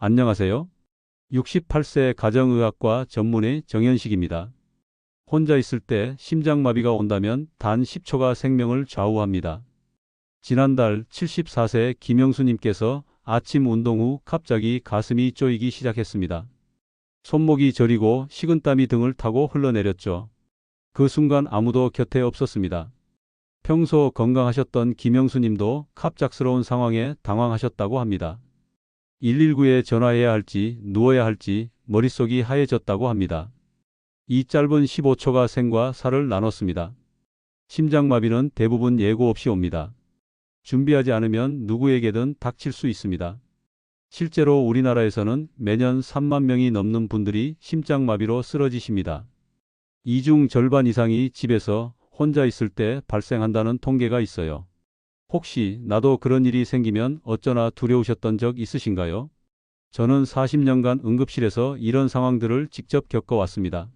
안녕하세요. 68세 가정의학과 전문의 정현식입니다. 혼자 있을 때 심장마비가 온다면 단 10초가 생명을 좌우합니다. 지난달 74세 김영수님께서 아침 운동 후 갑자기 가슴이 쪼이기 시작했습니다. 손목이 저리고 식은땀이 등을 타고 흘러내렸죠. 그 순간 아무도 곁에 없었습니다. 평소 건강하셨던 김영수님도 갑작스러운 상황에 당황하셨다고 합니다. 119에 전화해야 할지 누워야 할지 머릿속이 하얘졌다고 합니다. 이 짧은 15초가 생과 사를 나눴습니다. 심장마비는 대부분 예고 없이 옵니다. 준비하지 않으면 누구에게든 닥칠 수 있습니다. 실제로 우리나라에서는 매년 3만 명이 넘는 분들이 심장마비로 쓰러지십니다. 이 중 절반 이상이 집에서 혼자 있을 때 발생한다는 통계가 있어요. 혹시 나도 그런 일이 생기면 어쩌나 두려우셨던 적 있으신가요? 저는 40년간 응급실에서 이런 상황들을 직접 겪어왔습니다.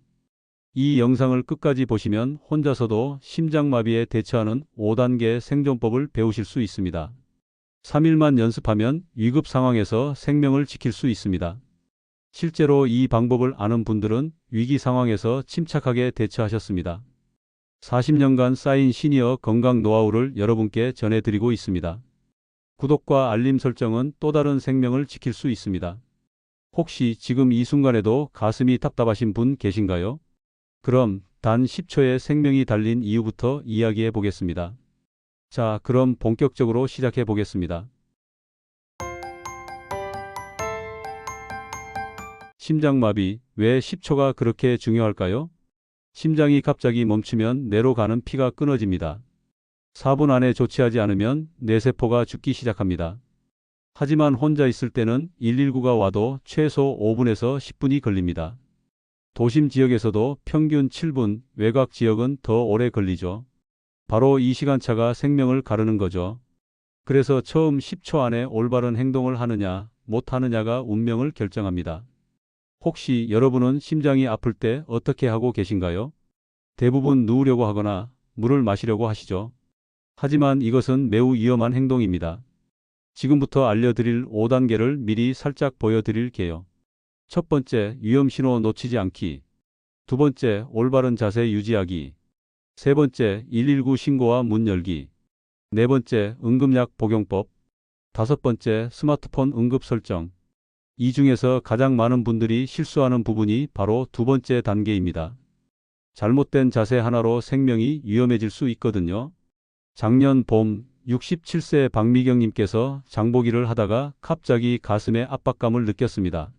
이 영상을 끝까지 보시면 혼자서도 심장마비에 대처하는 5단계 생존법을 배우실 수 있습니다. 3일만 연습하면 위급 상황에서 생명을 지킬 수 있습니다. 실제로 이 방법을 아는 분들은 위기 상황에서 침착하게 대처하셨습니다. 40년간 쌓인 시니어 건강 노하우를 여러분께 전해드리고 있습니다. 구독과 알림 설정은 또 다른 생명을 지킬 수 있습니다. 혹시 지금 이 순간에도 가슴이 답답하신 분 계신가요? 그럼 단 10초의 생명이 달린 이유부터 이야기해 보겠습니다. 자, 그럼 본격적으로 시작해 보겠습니다. 심장마비, 왜 10초가 그렇게 중요할까요? 심장이 갑자기 멈추면 뇌로 가는 피가 끊어집니다. 4분 안에 조치하지 않으면 뇌세포가 죽기 시작합니다. 하지만 혼자 있을 때는 119가 와도 최소 5분에서 10분이 걸립니다. 도심 지역에서도 평균 7분, 외곽 지역은 더 오래 걸리죠. 바로 이 시간차가 생명을 가르는 거죠. 그래서 처음 10초 안에 올바른 행동을 하느냐, 못하느냐가 운명을 결정합니다. 혹시 여러분은 심장이 아플 때 어떻게 하고 계신가요? 대부분 누우려고 하거나 물을 마시려고 하시죠. 하지만 이것은 매우 위험한 행동입니다. 지금부터 알려드릴 5단계를 미리 살짝 보여드릴게요. 첫 번째, 위험 신호 놓치지 않기. 두 번째, 올바른 자세 유지하기. 세 번째, 119 신고와 문 열기. 네 번째, 응급약 복용법. 다섯 번째, 스마트폰 응급 설정. 이 중에서 가장 많은 분들이 실수하는 부분이 바로 두 번째 단계입니다. 잘못된 자세 하나로 생명이 위험해질 수 있거든요. 작년 봄 67세 박미경님께서 장보기를 하다가 갑자기 가슴에 압박감을 느꼈습니다.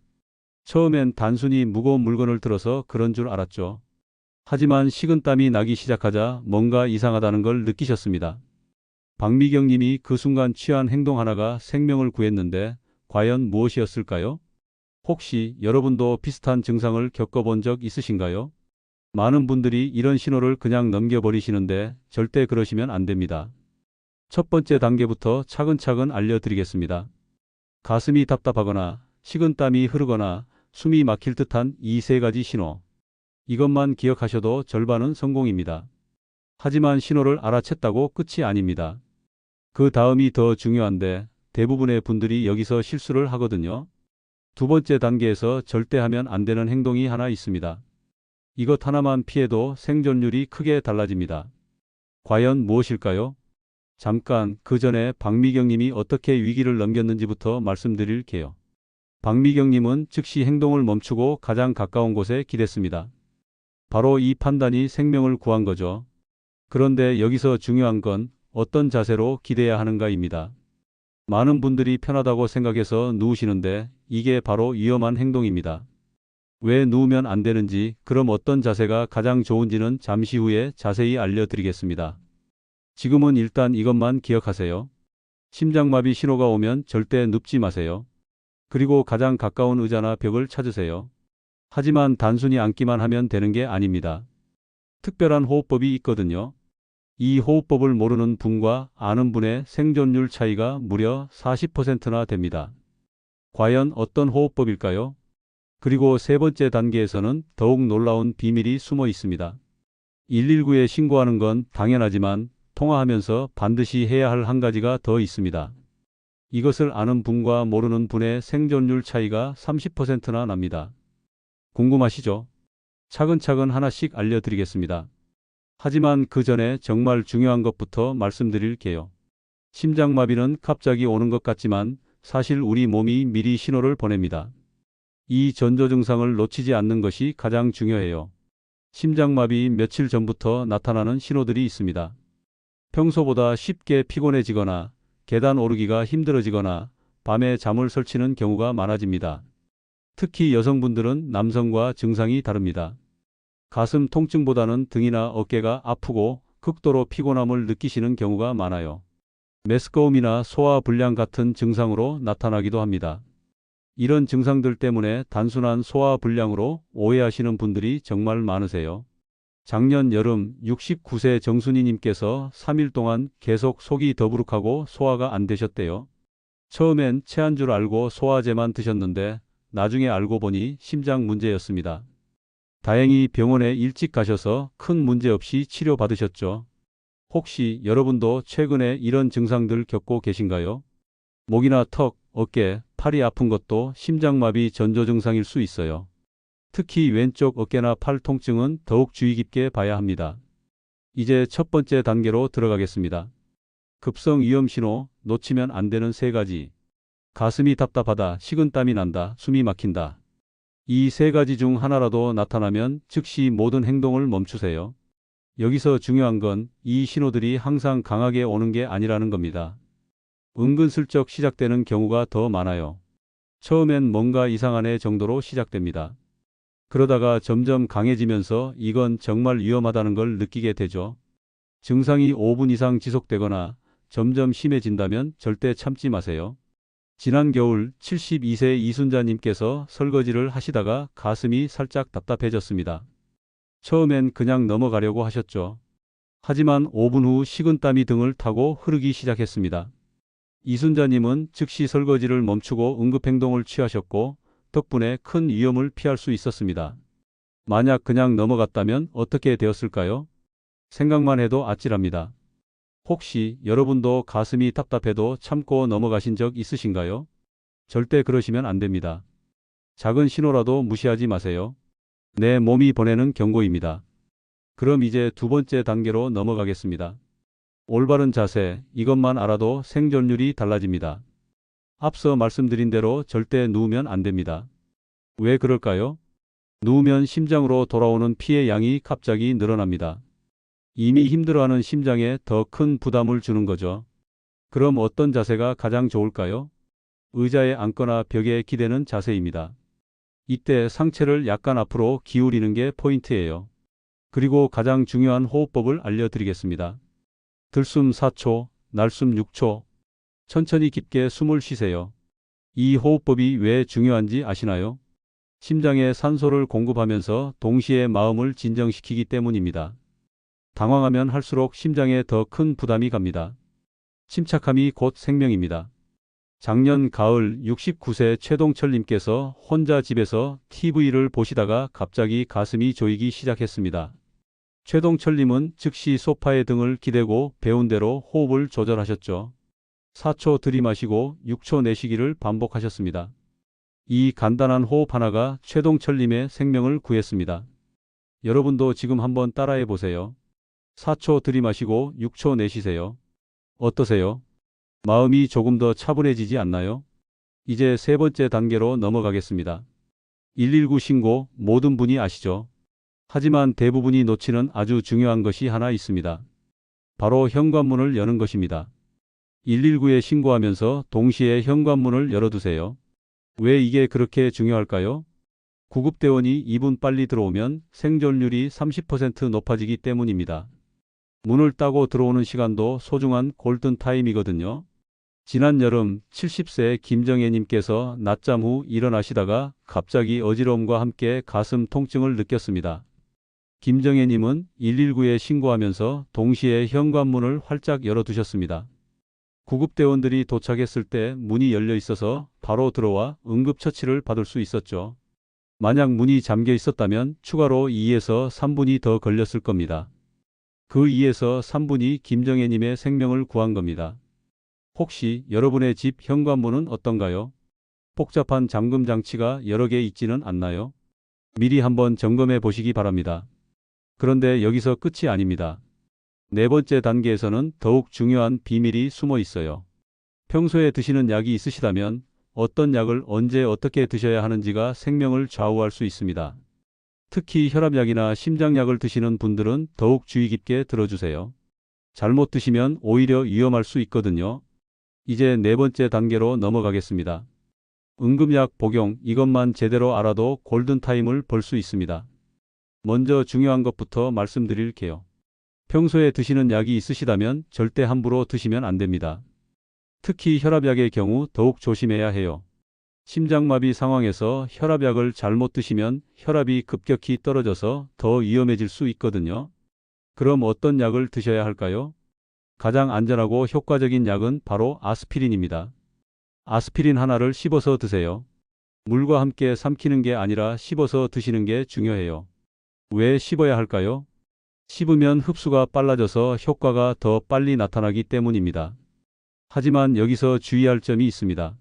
처음엔 단순히 무거운 물건을 들어서 그런 줄 알았죠. 하지만 식은땀이 나기 시작하자 뭔가 이상하다는 걸 느끼셨습니다. 박미경님이 그 순간 취한 행동 하나가 생명을 구했는데 과연 무엇이었을까요? 혹시 여러분도 비슷한 증상을 겪어본 적 있으신가요? 많은 분들이 이런 신호를 그냥 넘겨버리시는데 절대 그러시면 안 됩니다. 첫 번째 단계부터 차근차근 알려드리겠습니다. 가슴이 답답하거나 식은땀이 흐르거나 숨이 막힐 듯한 이 세 가지 신호. 이것만 기억하셔도 절반은 성공입니다. 하지만 신호를 알아챘다고 끝이 아닙니다. 그 다음이 더 중요한데 대부분의 분들이 여기서 실수를 하거든요. 두 번째 단계에서 절대 하면 안 되는 행동이 하나 있습니다. 이것 하나만 피해도 생존율이 크게 달라집니다. 과연 무엇일까요? 잠깐 그 전에 박미경님이 어떻게 위기를 넘겼는지부터 말씀드릴게요. 박미경님은 즉시 행동을 멈추고 가장 가까운 곳에 기댔습니다. 바로 이 판단이 생명을 구한 거죠. 그런데 여기서 중요한 건 어떤 자세로 기대야 하는가입니다. 많은 분들이 편하다고 생각해서 누우시는데 이게 바로 위험한 행동입니다. 왜 누우면 안 되는지, 그럼 어떤 자세가 가장 좋은지는 잠시 후에 자세히 알려드리겠습니다. 지금은 일단 이것만 기억하세요. 심장마비 신호가 오면 절대 눕지 마세요. 그리고 가장 가까운 의자나 벽을 찾으세요. 하지만 단순히 앉기만 하면 되는 게 아닙니다. 특별한 호흡법이 있거든요. 이 호흡법을 모르는 분과 아는 분의 생존율 차이가 무려 40%나 됩니다. 과연 어떤 호흡법일까요? 그리고 세 번째 단계에서는 더욱 놀라운 비밀이 숨어 있습니다. 119에 신고하는 건 당연하지만 통화하면서 반드시 해야 할 한 가지가 더 있습니다. 이것을 아는 분과 모르는 분의 생존율 차이가 30%나 납니다. 궁금하시죠? 차근차근 하나씩 알려드리겠습니다. 하지만 그 전에 정말 중요한 것부터 말씀드릴게요. 심장마비는 갑자기 오는 것 같지만 사실 우리 몸이 미리 신호를 보냅니다. 이 전조 증상을 놓치지 않는 것이 가장 중요해요. 심장마비 며칠 전부터 나타나는 신호들이 있습니다. 평소보다 쉽게 피곤해지거나 계단 오르기가 힘들어지거나 밤에 잠을 설치는 경우가 많아집니다. 특히 여성분들은 남성과 증상이 다릅니다. 가슴 통증보다는 등이나 어깨가 아프고 극도로 피곤함을 느끼시는 경우가 많아요. 메스꺼움이나 소화불량 같은 증상으로 나타나기도 합니다. 이런 증상들 때문에 단순한 소화불량으로 오해하시는 분들이 정말 많으세요. 작년 여름 69세 정순이님께서 3일 동안 계속 속이 더부룩하고 소화가 안 되셨대요. 처음엔 체한 줄 알고 소화제만 드셨는데 나중에 알고 보니 심장 문제였습니다. 다행히 병원에 일찍 가셔서 큰 문제 없이 치료받으셨죠. 혹시 여러분도 최근에 이런 증상들 겪고 계신가요? 목이나 턱, 어깨, 팔이 아픈 것도 심장마비 전조 증상일 수 있어요. 특히 왼쪽 어깨나 팔 통증은 더욱 주의 깊게 봐야 합니다. 이제 첫 번째 단계로 들어가겠습니다. 급성 위험 신호, 놓치면 안 되는 3가지. 가슴이 답답하다, 식은땀이 난다, 숨이 막힌다. 이 3가지 중 하나라도 나타나면 즉시 모든 행동을 멈추세요. 여기서 중요한 건 이 신호들이 항상 강하게 오는 게 아니라는 겁니다. 은근슬쩍 시작되는 경우가 더 많아요. 처음엔 뭔가 이상하네 정도로 시작됩니다. 그러다가 점점 강해지면서 이건 정말 위험하다는 걸 느끼게 되죠. 증상이 5분 이상 지속되거나 점점 심해진다면 절대 참지 마세요. 지난 겨울 72세 이순자님께서 설거지를 하시다가 가슴이 살짝 답답해졌습니다. 처음엔 그냥 넘어가려고 하셨죠. 하지만 5분 후 식은땀이 등을 타고 흐르기 시작했습니다. 이순자님은 즉시 설거지를 멈추고 응급행동을 취하셨고 덕분에 큰 위험을 피할 수 있었습니다. 만약 그냥 넘어갔다면 어떻게 되었을까요? 생각만 해도 아찔합니다. 혹시 여러분도 가슴이 답답해도 참고 넘어가신 적 있으신가요? 절대 그러시면 안 됩니다. 작은 신호라도 무시하지 마세요. 내 몸이 보내는 경고입니다. 그럼 이제 두 번째 단계로 넘어가겠습니다. 올바른 자세, 이것만 알아도 생존율이 달라집니다. 앞서 말씀드린 대로 절대 누우면 안 됩니다. 왜 그럴까요? 누우면 심장으로 돌아오는 피의 양이 갑자기 늘어납니다. 이미 힘들어하는 심장에 더 큰 부담을 주는 거죠. 그럼 어떤 자세가 가장 좋을까요? 의자에 앉거나 벽에 기대는 자세입니다. 이때 상체를 약간 앞으로 기울이는 게 포인트예요. 그리고 가장 중요한 호흡법을 알려드리겠습니다. 들숨 4초, 날숨 6초. 천천히 깊게 숨을 쉬세요. 이 호흡법이 왜 중요한지 아시나요? 심장에 산소를 공급하면서 동시에 마음을 진정시키기 때문입니다. 당황하면 할수록 심장에 더 큰 부담이 갑니다. 침착함이 곧 생명입니다. 작년 가을 69세 최동철님께서 혼자 집에서 TV를 보시다가 갑자기 가슴이 조이기 시작했습니다. 최동철님은 즉시 소파에 등을 기대고 배운 대로 호흡을 조절하셨죠. 4초 들이마시고 6초 내쉬기를 반복하셨습니다. 이 간단한 호흡 하나가 최동철님의 생명을 구했습니다. 여러분도 지금 한번 따라해 보세요. 4초 들이마시고 6초 내쉬세요. 어떠세요? 마음이 조금 더 차분해지지 않나요? 이제 세 번째 단계로 넘어가겠습니다. 119 신고, 모든 분이 아시죠? 하지만 대부분이 놓치는 아주 중요한 것이 하나 있습니다. 바로 현관문을 여는 것입니다. 119에 신고하면서 동시에 현관문을 열어두세요. 왜 이게 그렇게 중요할까요? 구급대원이 2분 빨리 들어오면 생존율이 30% 높아지기 때문입니다. 문을 따고 들어오는 시간도 소중한 골든타임이거든요. 지난 여름 70세 김정혜님께서 낮잠 후 일어나시다가 갑자기 어지러움과 함께 가슴 통증을 느꼈습니다. 김정혜님은 119에 신고하면서 동시에 현관문을 활짝 열어두셨습니다. 구급대원들이 도착했을 때 문이 열려 있어서 바로 들어와 응급처치를 받을 수 있었죠. 만약 문이 잠겨 있었다면 추가로 2에서 3분이 더 걸렸을 겁니다. 그 2에서 3분이 김정혜님의 생명을 구한 겁니다. 혹시 여러분의 집 현관문은 어떤가요? 복잡한 잠금 장치가 여러 개 있지는 않나요? 미리 한번 점검해 보시기 바랍니다. 그런데 여기서 끝이 아닙니다. 네 번째 단계에서는 더욱 중요한 비밀이 숨어 있어요. 평소에 드시는 약이 있으시다면 어떤 약을 언제 어떻게 드셔야 하는지가 생명을 좌우할 수 있습니다. 특히 혈압약이나 심장약을 드시는 분들은 더욱 주의 깊게 들어주세요. 잘못 드시면 오히려 위험할 수 있거든요. 이제 네 번째 단계로 넘어가겠습니다. 응급약 복용, 이것만 제대로 알아도 골든타임을 벌 수 있습니다. 먼저 중요한 것부터 말씀드릴게요. 평소에 드시는 약이 있으시다면 절대 함부로 드시면 안 됩니다. 특히 혈압약의 경우 더욱 조심해야 해요. 심장마비 상황에서 혈압약을 잘못 드시면 혈압이 급격히 떨어져서 더 위험해질 수 있거든요. 그럼 어떤 약을 드셔야 할까요? 가장 안전하고 효과적인 약은 바로 아스피린입니다. 아스피린 하나를 씹어서 드세요. 물과 함께 삼키는 게 아니라 씹어서 드시는 게 중요해요. 왜 씹어야 할까요? 씹으면 흡수가 빨라져서 효과가 더 빨리 나타나기 때문입니다. 하지만 여기서 주의할 점이 있습니다.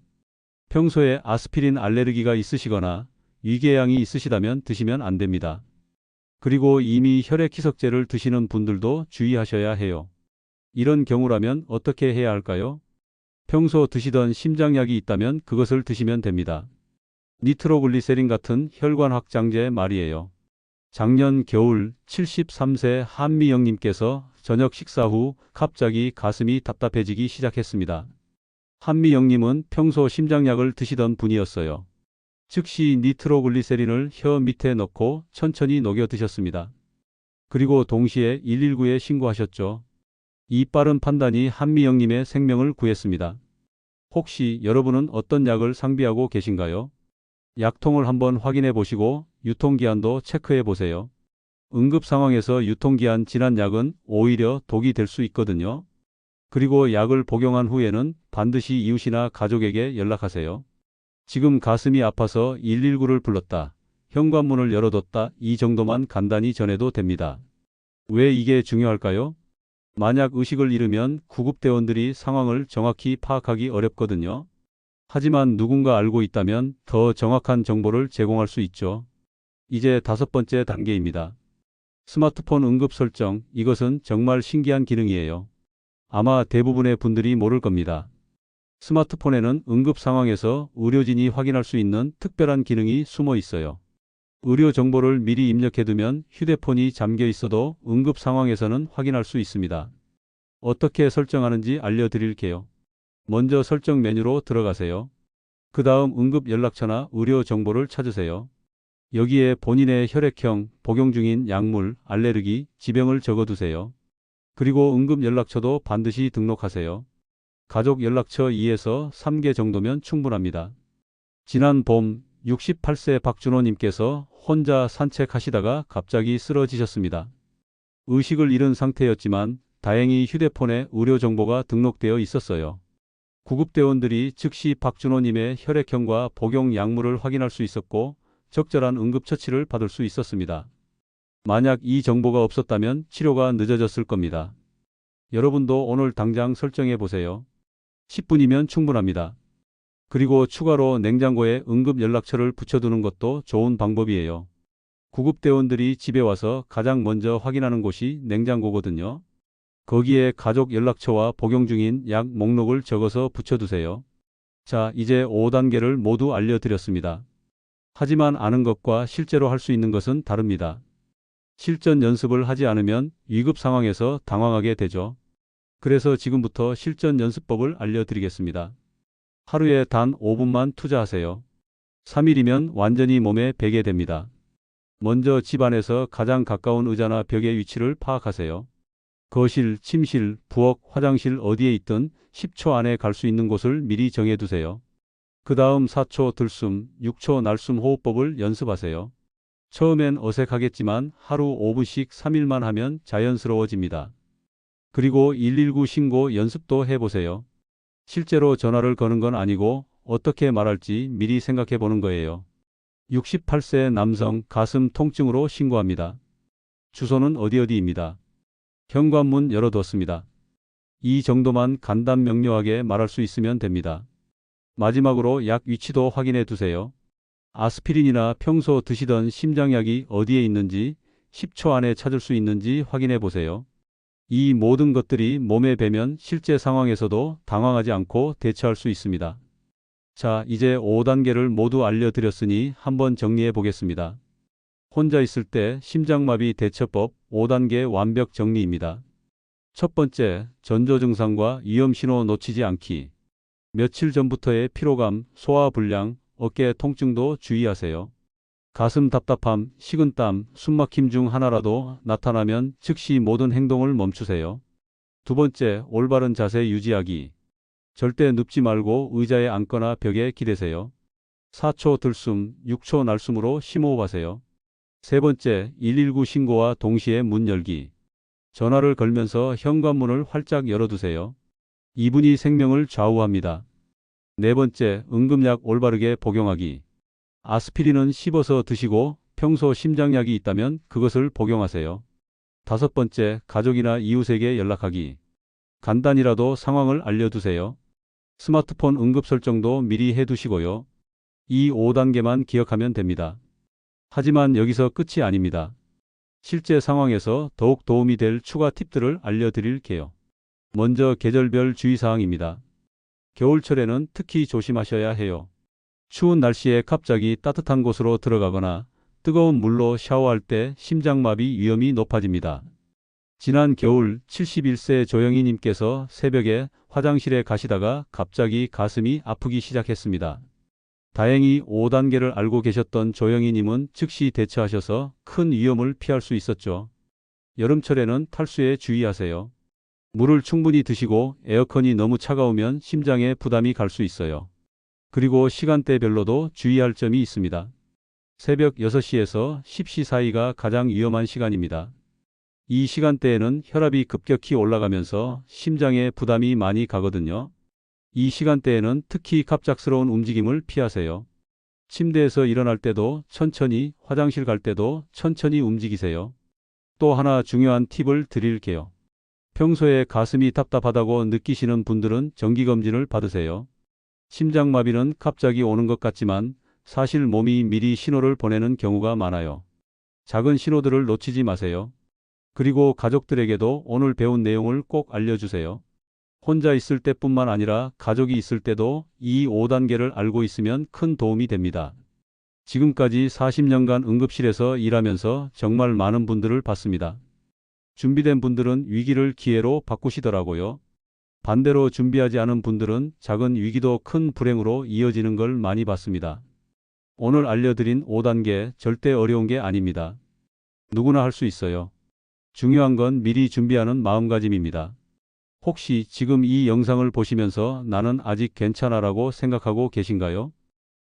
평소에 아스피린 알레르기가 있으시거나 위궤양이 있으시다면 드시면 안 됩니다. 그리고 이미 혈액희석제를 드시는 분들도 주의하셔야 해요. 이런 경우라면 어떻게 해야 할까요? 평소 드시던 심장약이 있다면 그것을 드시면 됩니다. 니트로글리세린 같은 혈관 확장제 말이에요. 작년 겨울 73세 한미영님께서 저녁 식사 후 갑자기 가슴이 답답해지기 시작했습니다. 한미영님은 평소 심장약을 드시던 분이었어요. 즉시 니트로글리세린을 혀 밑에 넣고 천천히 녹여 드셨습니다. 그리고 동시에 119에 신고하셨죠. 이 빠른 판단이 한미영님의 생명을 구했습니다. 혹시 여러분은 어떤 약을 상비하고 계신가요? 약통을 한번 확인해 보시고 유통기한도 체크해 보세요. 응급 상황에서 유통기한 지난 약은 오히려 독이 될 수 있거든요. 그리고 약을 복용한 후에는 반드시 이웃이나 가족에게 연락하세요. 지금 가슴이 아파서 119를 불렀다. 현관문을 열어뒀다. 이 정도만 간단히 전해도 됩니다. 왜 이게 중요할까요? 만약 의식을 잃으면 구급대원들이 상황을 정확히 파악하기 어렵거든요. 하지만 누군가 알고 있다면 더 정확한 정보를 제공할 수 있죠. 이제 다섯 번째 단계입니다. 스마트폰 응급 설정, 이것은 정말 신기한 기능이에요. 아마 대부분의 분들이 모를 겁니다. 스마트폰에는 응급 상황에서 의료진이 확인할 수 있는 특별한 기능이 숨어 있어요. 의료 정보를 미리 입력해두면 휴대폰이 잠겨 있어도 응급 상황에서는 확인할 수 있습니다. 어떻게 설정하는지 알려드릴게요. 먼저 설정 메뉴로 들어가세요. 그 다음 응급 연락처나 의료 정보를 찾으세요. 여기에 본인의 혈액형, 복용 중인 약물, 알레르기, 지병을 적어두세요. 그리고 응급 연락처도 반드시 등록하세요. 가족 연락처 2에서 3개 정도면 충분합니다. 지난 봄 68세 박준호님께서 혼자 산책하시다가 갑자기 쓰러지셨습니다. 의식을 잃은 상태였지만 다행히 휴대폰에 의료 정보가 등록되어 있었어요. 구급대원들이 즉시 박준호님의 혈액형과 복용 약물을 확인할 수 있었고 적절한 응급처치를 받을 수 있었습니다. 만약 이 정보가 없었다면 치료가 늦어졌을 겁니다. 여러분도 오늘 당장 설정해 보세요. 10분이면 충분합니다. 그리고 추가로 냉장고에 응급 연락처를 붙여두는 것도 좋은 방법이에요. 구급대원들이 집에 와서 가장 먼저 확인하는 곳이 냉장고거든요. 거기에 가족 연락처와 복용 중인 약 목록을 적어서 붙여두세요. 자, 이제 5단계를 모두 알려드렸습니다. 하지만 아는 것과 실제로 할 수 있는 것은 다릅니다. 실전 연습을 하지 않으면 위급 상황에서 당황하게 되죠. 그래서 지금부터 실전 연습법을 알려드리겠습니다. 하루에 단 5분만 투자하세요. 3일이면 완전히 몸에 배게 됩니다. 먼저 집 안에서 가장 가까운 의자나 벽의 위치를 파악하세요. 거실, 침실, 부엌, 화장실 어디에 있든 10초 안에 갈 수 있는 곳을 미리 정해두세요. 그 다음 4초 들숨, 6초 날숨 호흡법을 연습하세요. 처음엔 어색하겠지만 하루 5분씩 3일만 하면 자연스러워집니다. 그리고 119 신고 연습도 해보세요. 실제로 전화를 거는 건 아니고 어떻게 말할지 미리 생각해 보는 거예요. 68세 남성 가슴 통증으로 신고합니다. 주소는 어디입니다. 현관문 열어뒀습니다. 이 정도만 간단 명료하게 말할 수 있으면 됩니다. 마지막으로 약 위치도 확인해 두세요. 아스피린이나 평소 드시던 심장약이 어디에 있는지 10초 안에 찾을 수 있는지 확인해 보세요. 이 모든 것들이 몸에 배면 실제 상황에서도 당황하지 않고 대처할 수 있습니다. 자, 이제 5단계를 모두 알려드렸으니 한번 정리해 보겠습니다. 혼자 있을 때 심장마비 대처법 5단계 완벽 정리입니다. 첫 번째, 전조 증상과 위험 신호 놓치지 않기. 며칠 전부터의 피로감, 소화불량, 어깨 통증도 주의하세요. 가슴 답답함, 식은땀, 숨막힘 중 하나라도 나타나면 즉시 모든 행동을 멈추세요. 두 번째, 올바른 자세 유지하기. 절대 눕지 말고 의자에 앉거나 벽에 기대세요. 4초 들숨, 6초 날숨으로 심호흡하세요. 세 번째, 119 신고와 동시에 문 열기. 전화를 걸면서 현관문을 활짝 열어두세요. 이분이 생명을 좌우합니다. 네 번째, 응급약 올바르게 복용하기. 아스피린은 씹어서 드시고 평소 심장약이 있다면 그것을 복용하세요. 다섯 번째, 가족이나 이웃에게 연락하기. 간단히라도 상황을 알려두세요. 스마트폰 응급 설정도 미리 해두시고요. 이 5단계만 기억하면 됩니다. 하지만 여기서 끝이 아닙니다. 실제 상황에서 더욱 도움이 될 추가 팁들을 알려드릴게요. 먼저 계절별 주의사항입니다. 겨울철에는 특히 조심하셔야 해요. 추운 날씨에 갑자기 따뜻한 곳으로 들어가거나 뜨거운 물로 샤워할 때 심장마비 위험이 높아집니다. 지난 겨울 71세 조영희님께서 새벽에 화장실에 가시다가 갑자기 가슴이 아프기 시작했습니다. 다행히 5단계를 알고 계셨던 조영희님은 즉시 대처하셔서 큰 위험을 피할 수 있었죠. 여름철에는 탈수에 주의하세요. 물을 충분히 드시고 에어컨이 너무 차가우면 심장에 부담이 갈 수 있어요. 그리고 시간대별로도 주의할 점이 있습니다. 새벽 6시에서 10시 사이가 가장 위험한 시간입니다. 이 시간대에는 혈압이 급격히 올라가면서 심장에 부담이 많이 가거든요. 이 시간대에는 특히 갑작스러운 움직임을 피하세요. 침대에서 일어날 때도 천천히, 화장실 갈 때도 천천히 움직이세요. 또 하나 중요한 팁을 드릴게요. 평소에 가슴이 답답하다고 느끼시는 분들은 정기검진을 받으세요. 심장마비는 갑자기 오는 것 같지만 사실 몸이 미리 신호를 보내는 경우가 많아요. 작은 신호들을 놓치지 마세요. 그리고 가족들에게도 오늘 배운 내용을 꼭 알려주세요. 혼자 있을 때뿐만 아니라 가족이 있을 때도 이 5단계를 알고 있으면 큰 도움이 됩니다. 지금까지 40년간 응급실에서 일하면서 정말 많은 분들을 봤습니다. 준비된 분들은 위기를 기회로 바꾸시더라고요. 반대로 준비하지 않은 분들은 작은 위기도 큰 불행으로 이어지는 걸 많이 봤습니다. 오늘 알려드린 5단계 절대 어려운 게 아닙니다. 누구나 할 수 있어요. 중요한 건 미리 준비하는 마음가짐입니다. 혹시 지금 이 영상을 보시면서 나는 아직 괜찮아라고 생각하고 계신가요?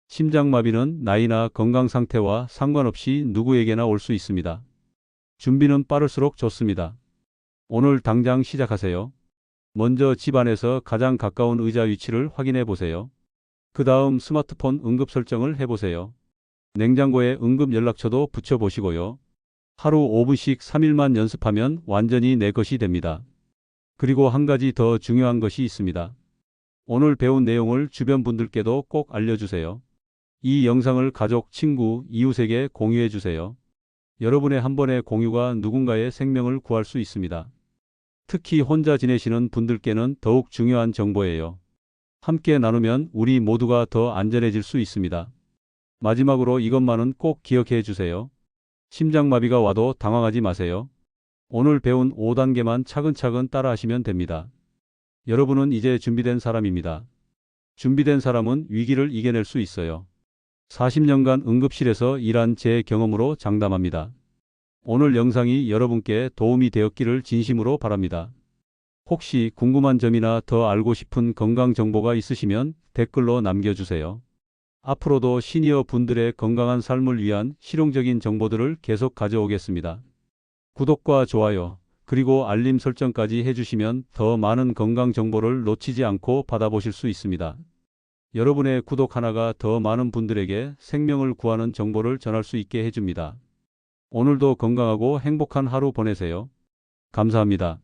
심장마비는 나이나 건강 상태와 상관없이 누구에게나 올 수 있습니다. 준비는 빠를수록 좋습니다. 오늘 당장 시작하세요. 먼저 집안에서 가장 가까운 의자 위치를 확인해 보세요. 그 다음 스마트폰 응급 설정을 해보세요. 냉장고에 응급 연락처도 붙여보시고요. 하루 5분씩 3일만 연습하면 완전히 내 것이 됩니다. 그리고 한 가지 더 중요한 것이 있습니다. 오늘 배운 내용을 주변 분들께도 꼭 알려주세요. 이 영상을 가족, 친구, 이웃에게 공유해 주세요. 여러분의 한 번의 공유가 누군가의 생명을 구할 수 있습니다. 특히 혼자 지내시는 분들께는 더욱 중요한 정보예요. 함께 나누면 우리 모두가 더 안전해질 수 있습니다. 마지막으로 이것만은 꼭 기억해 주세요. 심장마비가 와도 당황하지 마세요. 오늘 배운 5단계만 차근차근 따라하시면 됩니다. 여러분은 이제 준비된 사람입니다. 준비된 사람은 위기를 이겨낼 수 있어요. 40년간 응급실에서 일한 제 경험으로 장담합니다. 오늘 영상이 여러분께 도움이 되었기를 진심으로 바랍니다. 혹시 궁금한 점이나 더 알고 싶은 건강 정보가 있으시면 댓글로 남겨주세요. 앞으로도 시니어 분들의 건강한 삶을 위한 실용적인 정보들을 계속 가져오겠습니다. 구독과 좋아요, 그리고 알림 설정까지 해주시면 더 많은 건강 정보를 놓치지 않고 받아보실 수 있습니다. 여러분의 구독 하나가 더 많은 분들에게 생명을 구하는 정보를 전할 수 있게 해줍니다. 오늘도 건강하고 행복한 하루 보내세요. 감사합니다.